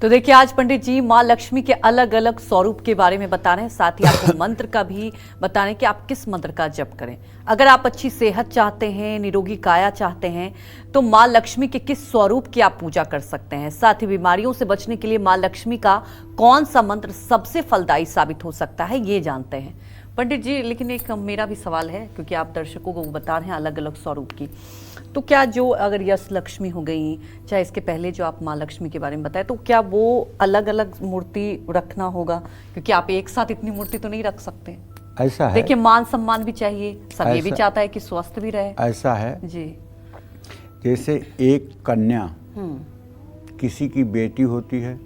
तो देखिए, आज पंडित जी माँ लक्ष्मी के अलग अलग स्वरूप के बारे में बता रहे हैं, साथ ही आपको मंत्र का भी बता रहे हैं कि आप किस मंत्र का जप करें। अगर आप अच्छी सेहत चाहते हैं, निरोगी काया चाहते हैं, तो माँ लक्ष्मी के किस स्वरूप की आप पूजा कर सकते हैं। साथ ही बीमारियों से बचने के लिए माँ लक्ष्मी का कौन सा मंत्र सबसे फलदायी साबित हो सकता है, ये जानते हैं पंडित जी। लेकिन एक मेरा भी सवाल है, क्योंकि आप दर्शकों को बता रहे हैं अलग अलग स्वरूप की, तो क्या जो अगर यश लक्ष्मी हो गई, चाहे इसके पहले जो आप माँ लक्ष्मी के बारे में बताए, तो क्या वो अलग अलग मूर्ति रखना होगा? क्योंकि आप एक साथ इतनी मूर्ति तो नहीं रख सकते। ऐसा है, देखिए मान सम्मान भी चाहिए, सब ये भी चाहता है कि स्वस्थ भी रहे। ऐसा है जी, जैसे एक कन्या किसी की बेटी होती है,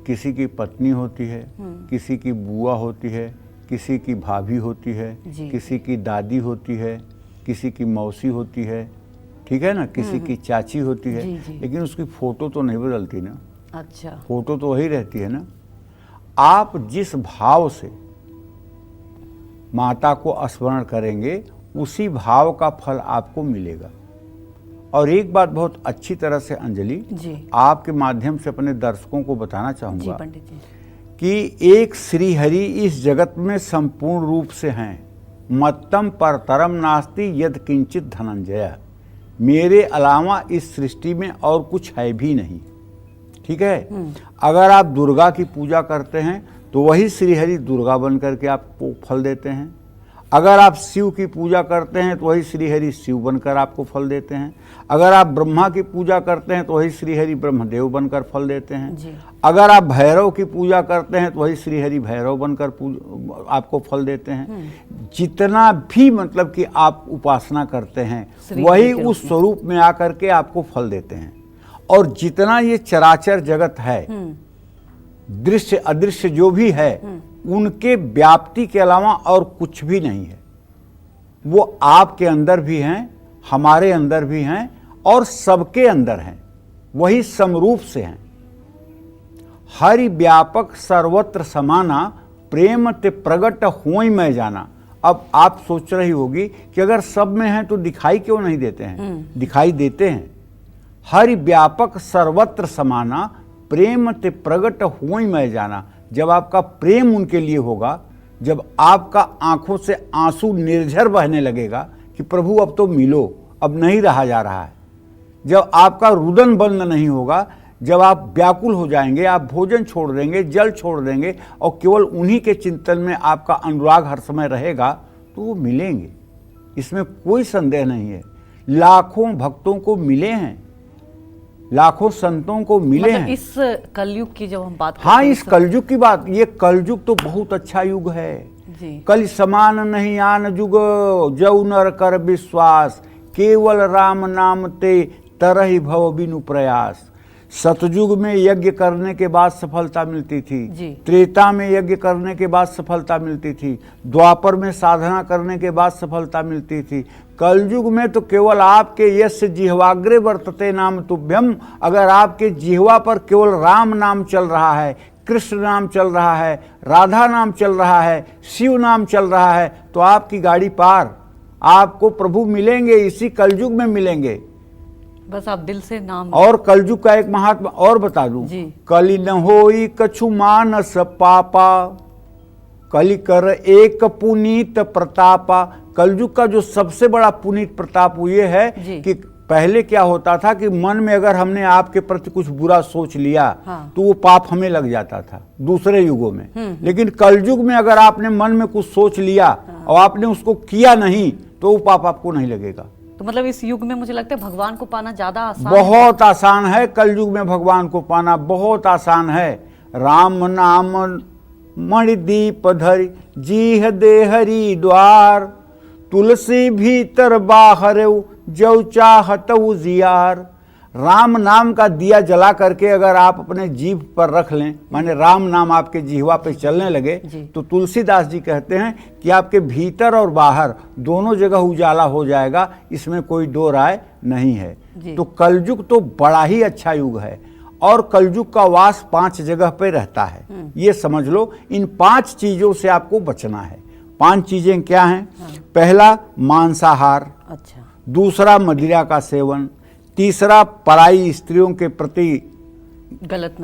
किसी की पत्नी होती है, किसी की बुआ होती है, किसी की भाभी होती है, किसी की दादी होती है, किसी की मौसी होती है, ठीक है ना, किसी की चाची होती है। लेकिन उसकी फोटो तो नहीं बदलती ना। अच्छा, फोटो तो वही रहती है ना। आप जिस भाव से माता को स्मरण करेंगे, उसी भाव का फल आपको मिलेगा। और एक बात बहुत अच्छी तरह से अंजलि आपके माध्यम से अपने दर्शकों को बताना चाहूंगा कि एक श्री हरि इस जगत में संपूर्ण रूप से हैं। मत्तम परतरम नास्ति यद किंचित धनंजय, मेरे अलावा इस सृष्टि में और कुछ है भी नहीं। ठीक है। अगर आप दुर्गा की पूजा करते हैं तो वही श्रीहरि दुर्गा बन करके आपको फल देते हैं। अगर आप शिव की पूजा करते हैं तो वही श्रीहरि शिव बनकर आपको फल देते हैं। अगर आप ब्रह्मा की पूजा करते हैं तो वही श्रीहरि ब्रह्मदेव बनकर फल देते हैं। अगर आप भैरव की पूजा करते हैं तो वही श्रीहरि भैरव बनकर आपको फल देते हैं। जितना भी मतलब कि आप उपासना करते हैं वही उस स्वरूप में आकर के आपको फल देते हैं। और जितना ये चराचर जगत है, दृश्य अदृश्य जो भी है, उनके व्याप्ति के अलावा और कुछ भी नहीं है। वो आपके अंदर भी हैं, हमारे अंदर भी हैं और सबके अंदर हैं। वही समरूप से हैं। हरि व्यापक सर्वत्र समाना, प्रेम ते प्रगट होई मैं जाना। अब आप सोच रही होगी कि अगर सब में हैं तो दिखाई क्यों नहीं देते हैं? दिखाई देते हैं। हरि व्यापक सर्वत्र समाना, प्रेम ते प्रगट होई मैं जाना। जब आपका प्रेम उनके लिए होगा, जब आपका आंखों से आंसू निर्झर बहने लगेगा कि प्रभु अब तो मिलो, अब नहीं रहा जा रहा है, जब आपका रुदन बंद नहीं होगा, जब आप व्याकुल हो जाएंगे, आप भोजन छोड़ देंगे, जल छोड़ देंगे और केवल उन्हीं के चिंतन में आपका अनुराग हर समय रहेगा, तो वो मिलेंगे। इसमें कोई संदेह नहीं है। लाखों भक्तों को मिले हैं, लाखों संतों को मिले हैं। इस कलयुग की जब हम बात करते हाँ, इस कलयुग की बात, ये कलयुग तो बहुत अच्छा युग है। कल समान नहीं आन जुग, जऊ नर कर विश्वास, केवल राम नाम ते तरहि भव बिनु प्रयास। सतयुग में यज्ञ करने के बाद सफलता मिलती थी, त्रेता में यज्ञ करने के बाद सफलता मिलती थी, द्वापर में साधना करने के बाद सफलता मिलती थी। कलयुग में तो केवल आपके यश जिह्वाग्रे वर्तते नाम तुभ्यम। अगर आपके जिह्वा पर केवल राम नाम चल रहा है, कृष्ण नाम चल रहा है, राधा नाम चल रहा है, शिव नाम चल रहा है, तो आपकी गाड़ी पार। आपको प्रभु मिलेंगे, इसी कलयुग में मिलेंगे। बस आप दिल से नाम। और कलयुग का एक महात्मा और बता दूं, कलि न होई कछु मानस पापा, कलि कर एक पुनीत प्रतापा। कलयुग का जो सबसे बड़ा पुनीत प्रताप ये है कि पहले क्या होता था कि मन में अगर हमने आपके प्रति कुछ बुरा सोच लिया तो वो पाप हमें लग जाता था दूसरे युगों में। लेकिन कलयुग में अगर आपने मन में कुछ सोच लिया और आपने उसको किया नहीं तो वो पाप आपको नहीं लगेगा। तो मतलब इस युग में मुझे लगता है भगवान को पाना ज्यादा आसान, बहुत आसान है। कलयुग में भगवान को पाना बहुत आसान है। राम नाम मणिदीप धरि, जीह दे हरि द्वार, तुलसी भीतर बाहर जौ चाहत उजियार। राम नाम का दिया जला करके अगर आप अपने जीभ पर रख लें, माने राम नाम आपके जिह्वा पे चलने लगे, तो तुलसीदास जी कहते हैं कि आपके भीतर और बाहर दोनों जगह उजाला हो जाएगा। इसमें कोई दो राय नहीं है। तो कलयुग तो बड़ा ही अच्छा युग है। और कलयुग का वास 5 जगह पे रहता है, ये समझ लो। इन 5 चीजों से आपको बचना है। 5 चीजें क्या हैं? पहला मांसाहार, दूसरा मदिरा का सेवन, तीसरा पराई स्त्रियों के प्रति गलत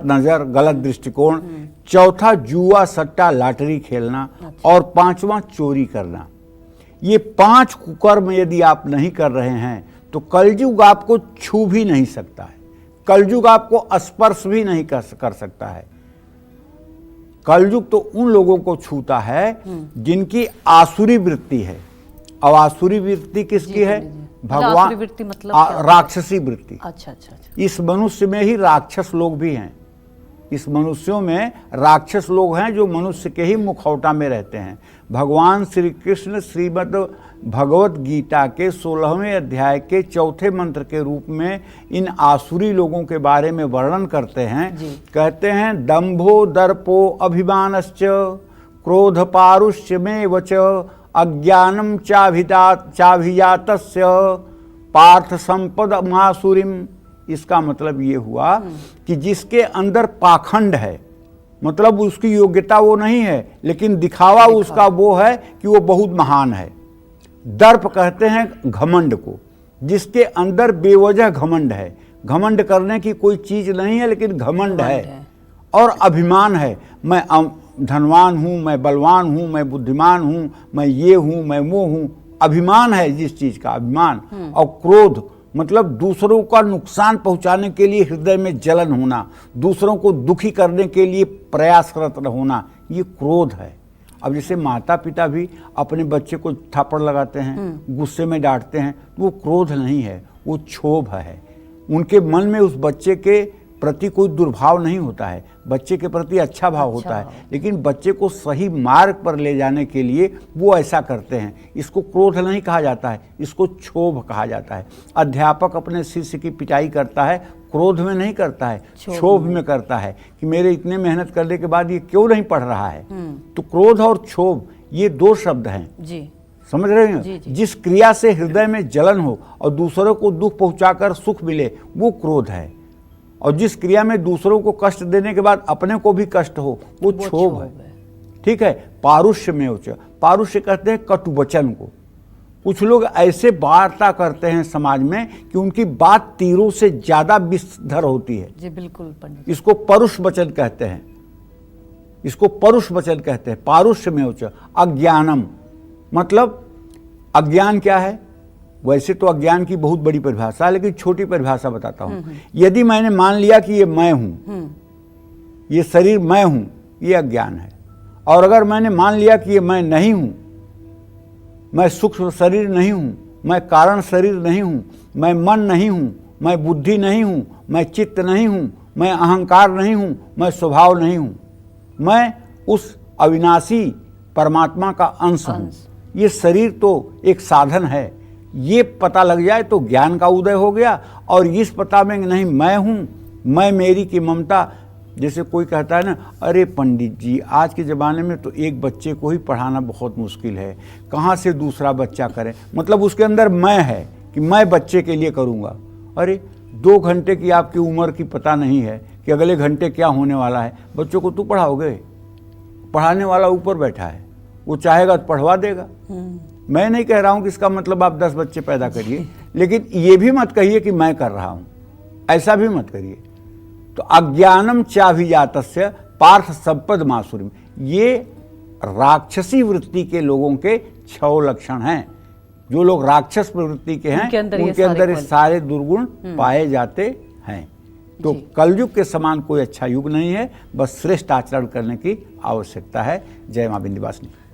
नजर, गलत दृष्टिकोण। चौथा जुआ सट्टा लॉटरी खेलना। और पांचवा चोरी करना। ये 5 कुकर्म यदि आप नहीं कर रहे हैं तो कलयुग आपको छू भी नहीं सकता है, कलयुग आपको स्पर्श भी नहीं कर सकता है। कलयुग तो उन लोगों को छूता है जिनकी आसुरी वृत्ति है। अब आसुरी वृत्ति किसकी है? भगवान, मतलब राक्षसी वृत्ति। अच्छा। इस मनुष्य में ही राक्षस लोग भी हैं। इस मनुष्यों में राक्षस लोग हैं जो मनुष्य के ही मुखौटा में रहते हैं। भगवान श्री कृष्ण श्रीमद् भगवत गीता के 16वें अध्याय के 4थे मंत्र के रूप में इन आसुरी लोगों के बारे में वर्णन करते हैं। कहते हैं दंभो दर्पो अभिमानश्च क्रोध पारुष्य में वच अज्ञानम चाभिजातस्य पार्थ संपद मासुरीम। इसका मतलब ये हुआ कि जिसके अंदर पाखंड है, मतलब उसकी योग्यता वो नहीं है लेकिन दिखावा उसका वो है कि वो बहुत महान है। दर्प कहते हैं घमंड को, जिसके अंदर बेवजह घमंड है, घमंड करने की कोई चीज नहीं है लेकिन घमंड है। और अभिमान है, मैं धनवान हूं, मैं बलवान हूं, मैं बुद्धिमान हूं, मैं ये हूं, मैं वो हूं। अभिमान है जिस चीज का, अभिमान। और क्रोध मतलब दूसरों का नुकसान पहुंचाने के लिए हृदय में जलन होना, दूसरों को दुखी करने के लिए प्रयासरत होना, ये क्रोध है। अब जैसे माता पिता भी अपने बच्चे को थप्पड़ लगाते हैं, गुस्से में डांटते हैं, वो क्रोध नहीं है, वो क्षोभ है। उनके मन में उस बच्चे के प्रति कोई दुर्भाव नहीं होता है, बच्चे के प्रति अच्छा भाव होता है, लेकिन बच्चे को सही मार्ग पर ले जाने के लिए वो ऐसा करते हैं। इसको क्रोध नहीं कहा जाता है, इसको क्षोभ कहा जाता है। अध्यापक अपने शिष्य की पिटाई करता है, क्रोध में नहीं करता है, क्षोभ में करता है कि मेरे इतने मेहनत करने के बाद ये क्यों नहीं पढ़ रहा है। तो क्रोध और क्षोभ ये 2 शब्द हैं जी, समझ रहे हैं। जिस क्रिया से हृदय में जलन हो और दूसरों को दुख पहुंचाकर सुख मिले वो क्रोध है, और जिस क्रिया में दूसरों को कष्ट देने के बाद अपने को भी कष्ट हो वो क्षोभ है। ठीक है। पारुष्य में उच्च, पारुष्य कहते हैं कटु वचन को। कुछ लोग ऐसे वार्ता करते हैं समाज में कि उनकी बात तीरों से ज्यादा विषधर होती है। जी बिल्कुल पंडित। इसको परुष वचन कहते हैं, इसको परुष वचन कहते हैं। पारुष्य में उच्च। अज्ञानम मतलब अज्ञान क्या है? वैसे तो अज्ञान की बहुत बड़ी परिभाषा है, लेकिन छोटी परिभाषा बताता हूं। यदि मैंने मान लिया कि ये मैं हूं, ये शरीर मैं हूं, ये अज्ञान है। और अगर मैंने मान लिया कि ये मैं नहीं हूं, मैं सूक्ष्म शरीर नहीं हूं, मैं कारण शरीर नहीं हूं, मैं मन नहीं हूं, मैं बुद्धि नहीं हूं, मैं चित्त नहीं हूं, मैं अहंकार नहीं हूं, मैं स्वभाव नहीं हूं, मैं उस अविनाशी परमात्मा का अंश हूं। ये शरीर तो एक साधन है। ये पता लग जाए तो ज्ञान का उदय हो गया। और इस पता में नहीं मैं हूं, मैं मेरी की ममता। जैसे कोई कहता है ना, अरे पंडित जी आज के ज़माने में तो एक बच्चे को ही पढ़ाना बहुत मुश्किल है, कहाँ से दूसरा बच्चा करे। मतलब उसके अंदर मैं है कि मैं बच्चे के लिए करूँगा। अरे 2 घंटे की आपकी उम्र की पता नहीं है कि अगले घंटे क्या होने वाला है। बच्चों को तू पढ़ाओगे? पढ़ाने वाला ऊपर बैठा है, वो चाहेगा तो पढ़वा देगा। मैं नहीं कह रहा हूं कि इसका मतलब आप 10 बच्चे पैदा करिए, लेकिन ये भी मत कहिए कि मैं कर रहा हूं, ऐसा भी मत करिए। तो अज्ञानम चाभिजातस्य पार्थ संपद मासुरीम, ये राक्षसी वृत्ति के लोगों के 6 लक्षण हैं। जो लोग राक्षस प्रवृत्ति के हैं उनके अंदर ये सारे दुर्गुण पाए जाते हैं। तो कलयुग के समान कोई अच्छा युग नहीं है, बस श्रेष्ठ आचरण करने की आवश्यकता है। जय मां विंध्यवासिनी।